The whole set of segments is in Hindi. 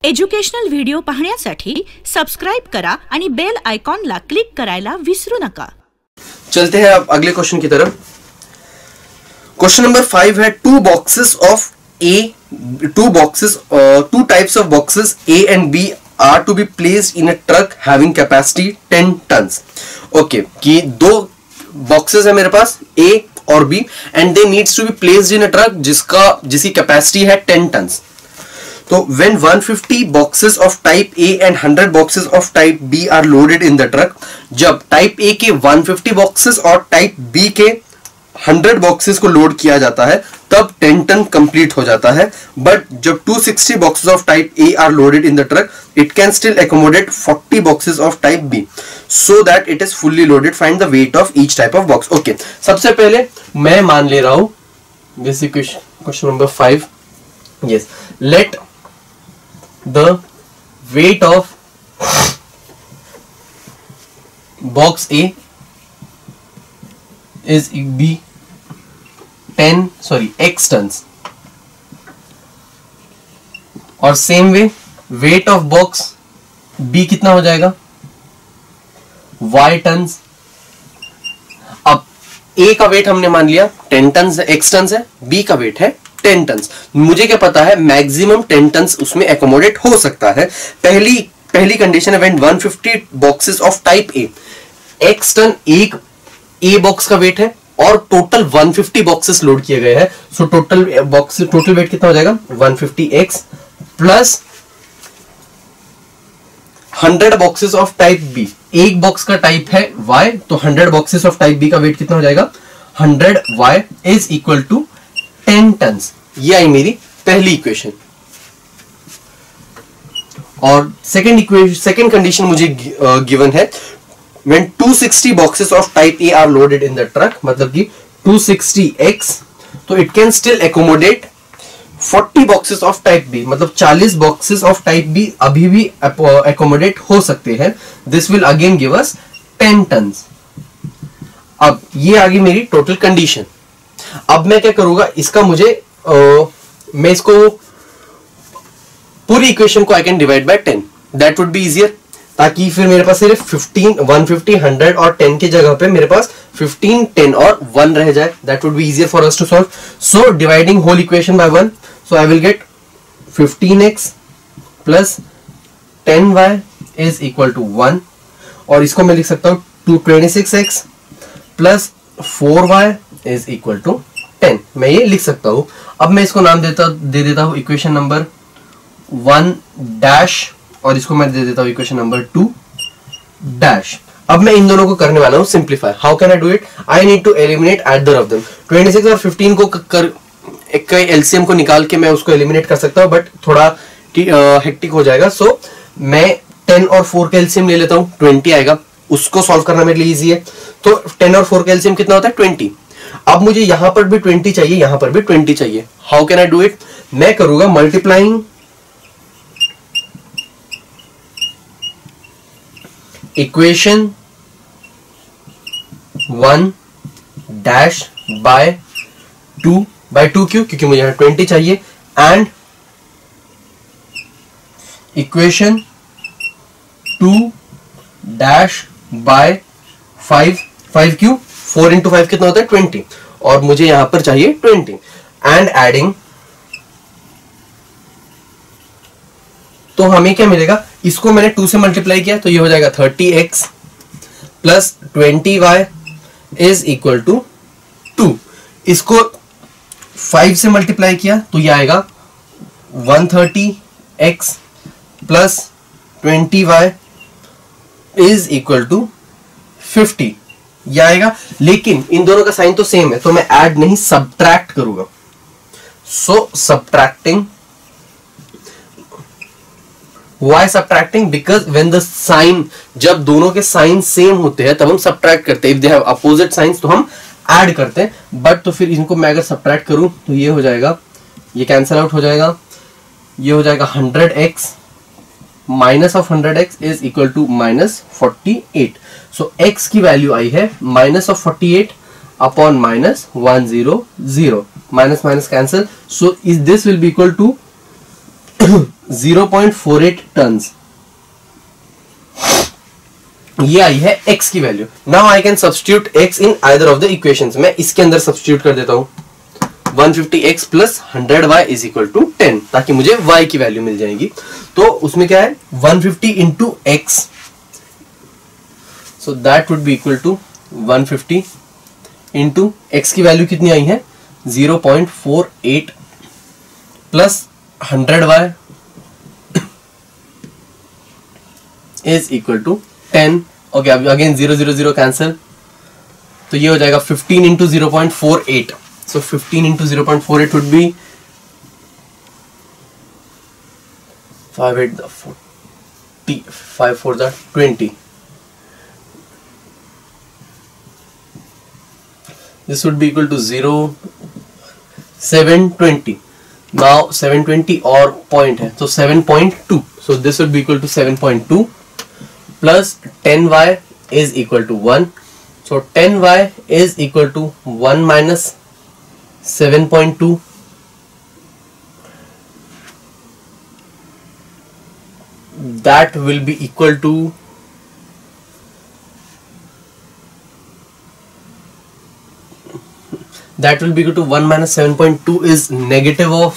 एज्युकेशनल व्हिडिओ पाहण्यासाठी सबस्क्राइब करा आणि बेल आयकॉनला क्लिक करायला विसरू नका। चलते हैं अब अगले क्वेश्चन की तरफ। क्वेश्चन नंबर 5 है two types of boxes A and B are to be placed in a truck having capacity 10 tons। Okay, कि दो बॉक्सेस है मेरे पास A और B and they needs to be placed in a truck जिसकी कैपेसिटी है 10 tons। तो when 150 boxes of type A and 100 boxes of type B are loaded in the truck, जब टाइप A के 150 boxes और टाइप B के 100 boxes को लोड किया जाता है तब 10 टन कंप्लीट हो जाता है। बट जब 260 boxes of type A are loaded in the truck, it can still accommodate 40 boxes of type B, so that it is fully loaded। Find the weight of each type of box। Okay, सबसे पहले मैं मान ले रहा हूं this question number 5। Yes, let the weight of box A is X tons और same way weight of box B कितना हो जाएगा Y टन्स। अब A का वेट हमने मान लिया 10 टन्स है, X टन्स है, B का वेट है 10 टन्स। मुझे क्या पता है मैक्सिमम 10 टन्स उसमें एकोमोडेट हो सकता है। पहली कंडीशन है when 150 boxes of type A, X ton एक A बॉक्स का वेट है और टोटल 150 बॉक्सेस लोड किए गए हैं। सो टोटल वेट कितना हो जाएगा 150X plus 100 boxes of type B. एक बॉक्स का टाइप है Y, तो 100 बॉक्सेस ऑफ टाइप बी का वेट कितना हो जाएगा 100Y is equal to 10 turns. ये आई मेरी पहली इक्वेशन। और सेकंड कंडीशन मुझे गिवन है when 260 boxes of type A are loaded in the truck, मतलब कि 260X, तो it can still accommodate 40 boxes of type B, मतलब 40 बॉक्सेस ऑफ टाइप बी अभी भी एकोमोडेट हो सकते हैं। This will again give us 10 tons. अब ये आ गई मेरी टोटल कंडीशन। अब मैं क्या करूंगा, इसका मैं इसको पूरी इक्वेशन को I can divide by 10, that would be easier, ताकि फिर मेरे पास सिर्फ 15, 150, 100 और 10 की जगह पे मेरे पास 15, 10 और 1 रह जाए। That would be easier for us to solve. So dividing whole equation by 1, so I will get 15X plus 10Y is equal to 1, और इसको मैं लिख सकता हूं 26X plus 4Y is equal to 10। मैं ये लिख सकता हूं। अब मैं इसको नाम दे देता हूं इक्वेशन नंबर 1 डैश, और इसको मैं दे देता हूं इक्वेशन नंबर 2 डैश। अब मैं इन दोनों को करने वाला हूं simplify. How can I do it? I need to eliminate either of them. 26 और 15 को एक एलसीएम को निकाल के मैं उसको एलिमिनेट कर सकता हूं, बट थोड़ा हेक्टिक हो जाएगा। सो मैं 10 और 4 का एलसीएम ले लेता हूं, 20 आएगा। उसको सॉल्व करना मेरे लिए इजी है। तो 10 और 4 का एलसीएम कितना होता है 20। अब मुझे यहां पर भी 20 चाहिए, यहां पर भी 20 चाहिए। How can I do it? मैं करूंगा मल्टीप्लाइंग इक्वेशन 1 डैश बाय 2 क्यों? क्योंकि मुझे यहां 20 चाहिए, एंड इक्वेशन 2 डैश बाय 5 क्यों? 4 इंटू 5 कितना होता है 20, और मुझे यहां पर चाहिए 20, एंड एडिंग। तो हमें क्या मिलेगा, इसको मैंने 2 से मल्टीप्लाई किया तो ये हो जाएगा 30X plus 20Y is equal to 2। इसको 5 से मल्टीप्लाई किया तो ये आएगा 130X plus 20Y is equal to 50, ये आएगा। लेकिन इन दोनों का साइन तो सेम है, तो मैं ऐड नहीं सब्ट्रैक्ट करूंगा। सो subtracting, Why subtracting? Because when the sign, जब दोनों के साइन सेम होते हैं तब हम सब्ट्रैक्ट करते हैं। If they have opposite signs तो हम ऐड करते हैं। बट तो फिर इनको मैं अगर सब्ट्रैक्ट करूं तो ये हो जाएगा, ये कैंसल आउट हो जाएगा, ये हो जाएगा 100X minus of 100X is equal to minus 48। So X की वैल्यू आई है minus of 48 upon minus 100, minus minus cancel. So is this will be equal to 0.48 ton, ये आई है x की value. Now I can substitute x in either of the equations. मैं इसके अंदर सब्स्टिट्यूट कर देता हूं 150x plus 100y is equal to 10, ताकि मुझे y की वैल्यू मिल जाएगी। तो उसमें क्या है 150 into x, so that would be equal to 150 into x की वैल्यू कितनी आई है 0.48 plus 100y is equal to 10। Okay, अब अगेन 0 0 0 कैंसिल, तो ये हो जाएगा 15 into 0.48। So 15 into 0.48 would be 5 8 40 5 4 20। This would be equal to 720. Now 720 और point है तो 7.2. So this would be equal to 7.2 plus 10y is equal to 1. So 10y is equal to 1 minus 7.2. That will be equal to equal to 1 minus 7.2 is negative of,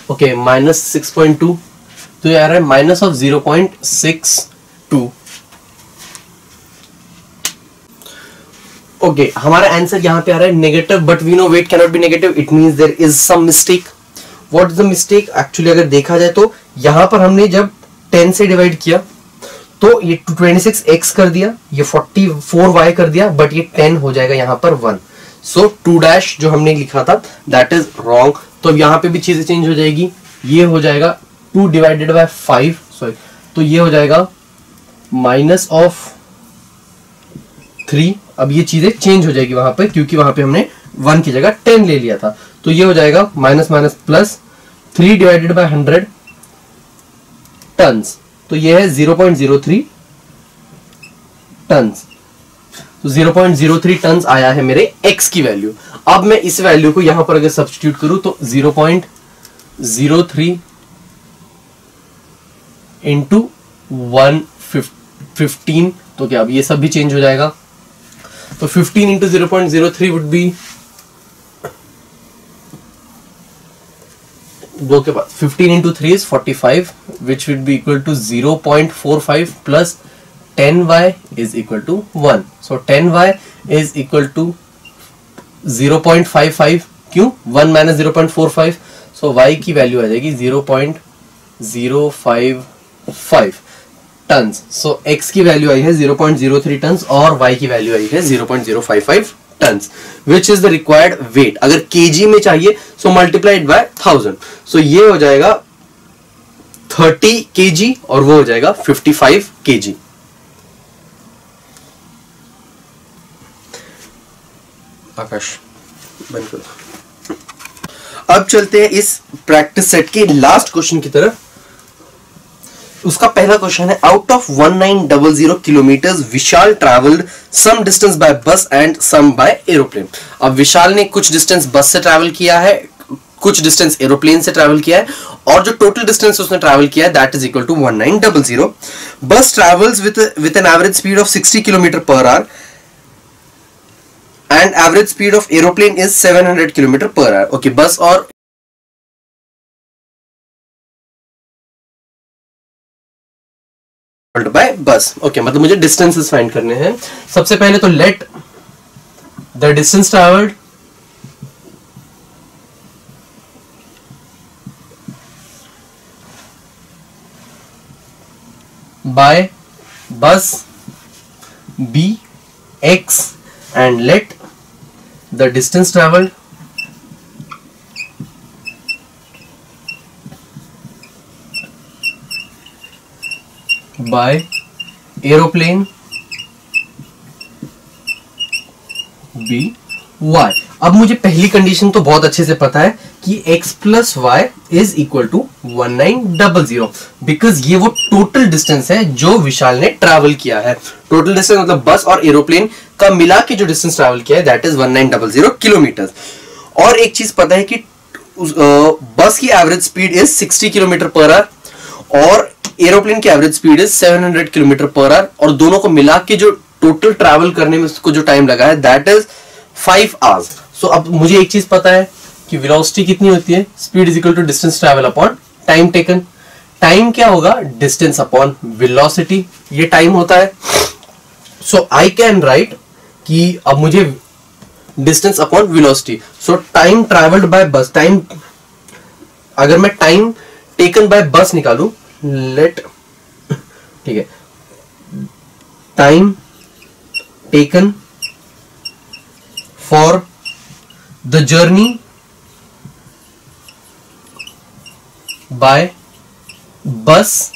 okay, minus 6.2, तो ये आ रहा है minus of 0.62. ओके, हमारा आंसर यहाँ पे आ रहा है negative, but we know weight can not be negative, it means there is some mistake. What is the mistake? Actually अगर देखा जाए तो यहाँ पर हमने जब 10 से डिवाइड किया तो ये 26x कर दिया, ये 44y कर दिया, बट ये 10 हो जाएगा यहाँ पर 1। सो 2 डैश जो हमने लिखा था दैट इज रॉन्ग। तो अब यहाँ पे भी चीजें चेंज हो जाएगी, ये हो जाएगा 2 डिवाइडेड बाय 5, सॉरी, तो ये हो जाएगा माइनस ऑफ 3। अब ये चीजें चेंज हो जाएगी वहां पे, क्योंकि वहां पे हमने 1 की जगह 10 ले लिया था। तो ये हो जाएगा minus minus plus 3 divided by 100 tons, तो ये है 0.03 टन्स। तो 0.03 टन्स आया है मेरे x की वैल्यू। अब मैं इस वैल्यू को यहां पर अगर सब्स्टिट्यूट करूं तो 0.03 इंटू 115, तो क्या अब ये सब भी चेंज हो जाएगा। तो 15 इंटू 0.03 वुड बी 2 के बाद 15 into 3 is 45, which would be equal to 0.45 plus 10y is equal to 1. So 10y is equal to 0.55. क्यों? 1 minus 0.45. So y की वैल्यू आ जाएगी 0.055 टन्स। So x की वैल्यू आई है 0.03 टन्स और y की वैल्यू आई है 0.055 turns, which is the required weight. अगर kg में चाहिए so multiply it by 1000. So ये हो जाएगा 30 kg और वो हो जाएगा 55 kg. आकाश बंद करो। अब चलते हैं इस प्रैक्टिस सेट के लास्ट क्वेश्चन की तरफ। उसका पहला क्वेश्चन है, out of 1900 kilometre Vishal travelled some distance by bus and some by aeroplane. अब विशाल ने कुछ डिस्टेंस बस से ट्रैवल किया है, कुछ डिस्टेंस एरोप्लेन से ट्रैवल किया है, और जो टोटल डिस्टेंस उसने ट्रैवल किया है that is equal to 1900। Bus travels with an average speed of 60 kilometre per hour and average speed of aeroplane is 700 km per hour. Okay, बस और by बस। Okay, मतलब मुझे distances फाइंड करने हैं। सबसे पहले तो let the distance traveled by bus be x and let the distance traveled by aeroplane be y। अब मुझे पहली कंडीशन तो बहुत अच्छे से पता है कि x plus Y is equal to 1900, because ये वो टोटल डिस्टेंस है जो विशाल ने ट्रैवल किया है। टोटल डिस्टेंस मतलब बस और एरोप्लेन का मिला के जो डिस्टेंस ट्रैवल किया है दैट इज 1900 किलोमीटर। और एक चीज पता है कि बस की average speed is 60 kilometre per our और एरोप्लेन की average speed is 700 kilometre per our, और दोनों को मिला के जो टोटल ट्रैवल करने में उसको जो टाइम लगा है दैट इज 5 आवर्स। सो अब मुझे एक चीज पता है कि वेलोसिटी कितनी होती है, speed is equal to distance travel upon time taken. Time क्या होगा, डिस्टेंस अपॉन वेलोसिटी, ये टाइम होता है। सो आई कैन राइट कि अब मुझे distance upon velocity, so time travelled by bus, time अगर मैं टाइम टेकन बाय बस निकालू, लेट, ठीक है, time taken for the journey by bus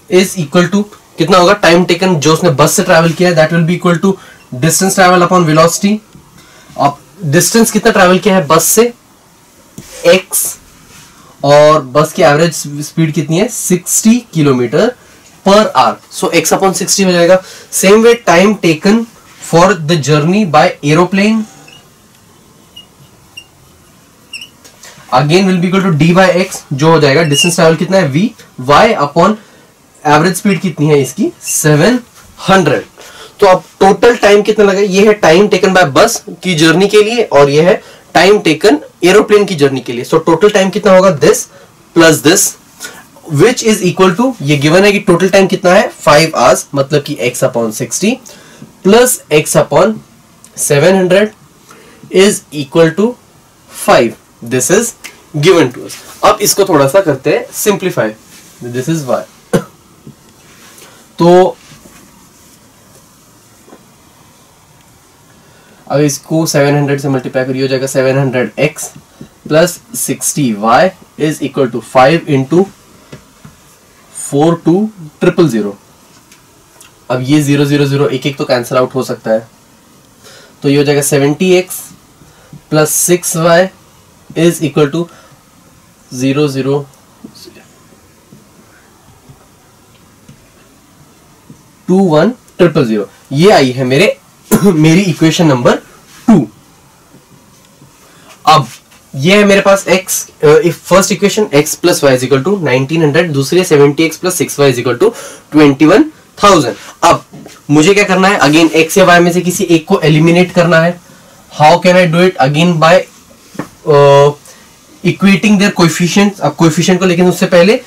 is equal to कितना होगा, टाइम टेकन जो उसने बस से ट्रैवल किया है that will be equal to distance travel upon velocity. अब डिस्टेंस कितना ट्रैवल किया है बस से, x, और बस की एवरेज स्पीड कितनी है 60 kilometre per our, so x upon 60 हो जाएगा। Same way time taken for the journey by aeroplane again will be equal to d by x, जो हो जाएगा डिस्टेंस ट्रैवल कितना है v, y upon average speed कितनी है इसकी 700। तो अब टोटल टाइम कितना लगा, ये है टाइम टेकन बाय बस की जर्नी के लिए और ये है टाइम टेकन एरोप्लेन की जर्नी के लिए। सो टोटल टाइम कितना होगा, this plus this, which is equal to, ये गिवन है कि टोटल टाइम कितना है 5 आवर्स, मतलब कि x upon 60 plus x upon 700 is equal to 5। This is given to us. अब इसको थोड़ा सा करते हैं सिंप्लीफाई, दिस इज y। तो अब इसको 700 से मल्टीप्लाई करिए, हो जाएगा 700x plus 60y is equal to 5 into 42000। अब ये 0 0 0 एक एक तो कैंसिल आउट हो सकता है, तो ये हो जाएगा 70x plus 6y is equal to 0 0 2100। ये आई है मेरी इक्वेशन नंबर 2। अब ये है मेरे पास x, first equation x plus Y is equal to 1900, दूसरी 70x plus 6y is equal to 21,000। अब मुझे क्या करना है, अगेन x या y में से किसी एक को एलिमिनेट करना है। How can I do it, again by equating their coefficients. अब कोएफिशिएंट को, लेकिन उससे पहले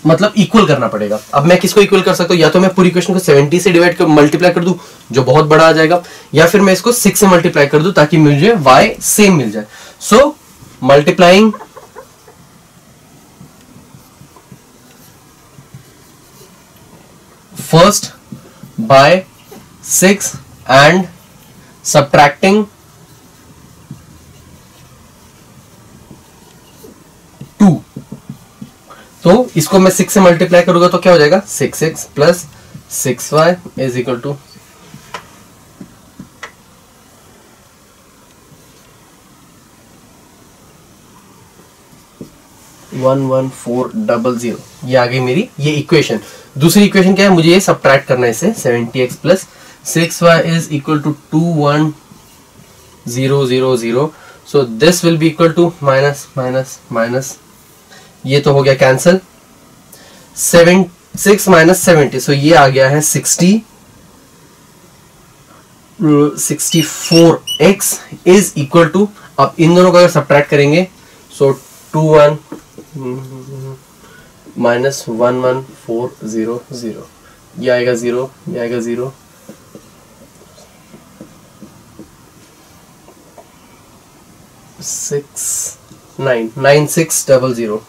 मतलब इक्वल करना पड़ेगा। अब मैं किसको इक्वल कर सकता हूँ, या तो मैं पूरी इक्वेशन को 70 से डिवाइड कर मल्टीप्लाई कर दूं जो बहुत बड़ा आ जाएगा, या फिर मैं इसको 6 से मल्टीप्लाई कर दूं ताकि मुझे y सेम मिल जाए। So multiplying first by 6 and subtracting 2, तो इसको मैं 6 से मल्टीप्लाई करूंगा तो क्या हो जाएगा 6x plus 6y is equal to 11400। ये आ गई मेरी ये इक्वेशन। दूसरी इक्वेशन क्या है, मुझे ये सब्ट्रैक्ट करना है इससे, 70x plus 6y is equal to 21000। So this will be equal to minus minus minus, ये तो हो गया कैंसिल, 6 माइनस 70, सो ये आ गया है 64x इज इक्वल टू, अब इन दोनों को अगर सब्ट्रैक्ट करेंगे सो 21 माइनस 11400, ये आएगा 0, ये आएगा 0, 9600।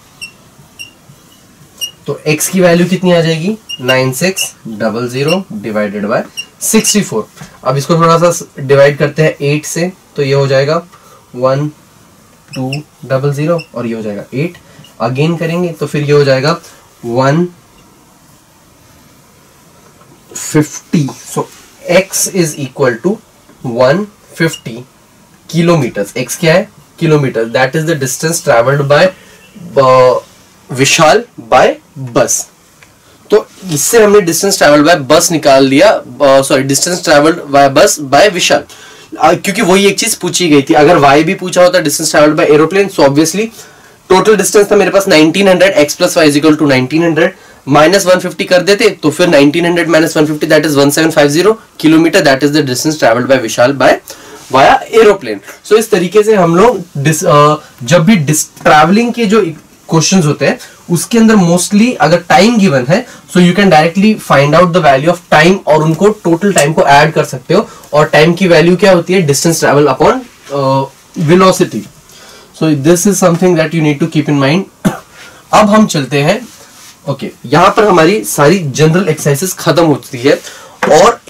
तो x की वैल्यू कितनी आ जाएगी 9600 डिवाइडेड बाय 64। अब इसको थोड़ा सा डिवाइड करते हैं 8 से, तो ये हो जाएगा 1200 और ये हो जाएगा 8। अगेन करेंगे तो फिर ये हो जाएगा 150। So x is equal to 150 kilometre. x क्या है, kilometre, that is the distance travelled by Vishal by bus. तो इससे हमने डिस्टेंस ट्रेवल्ड बाय बस निकाल दिया, सॉरी डिस्टेंस ट्रेवल्ड बाय बस बाय विशाल। क्योंकि वही एक चीज पूछी गई थी। अगर y भी पूछा होता distance travelled by aeroplane, so obviously total distance था मेरे पास 1900, x plus Y is equal to 1900, minus 150 कर देते तो फिर 1900 minus 150 that is 1750 kilometre, that is the distance travelled by Vishal by via aeroplane. So इस तरीके से हम लोग जब भी ट्रैवलिंग के जो क्वेश्चंस होते हैं उसके अंदर मोस्टली अगर टाइम गिवन है so you can directly find out the value of time और उनको टोटल टाइम को ऐड कर सकते हो। और टाइम की वैल्यू क्या होती है? Distance travel upon velocity. So this is something that you need to keep in mind. अब हम चलते हैं, ओके, यहां पर हमारी सारी जनरल एक्सरसाइजेस खत्म होती है और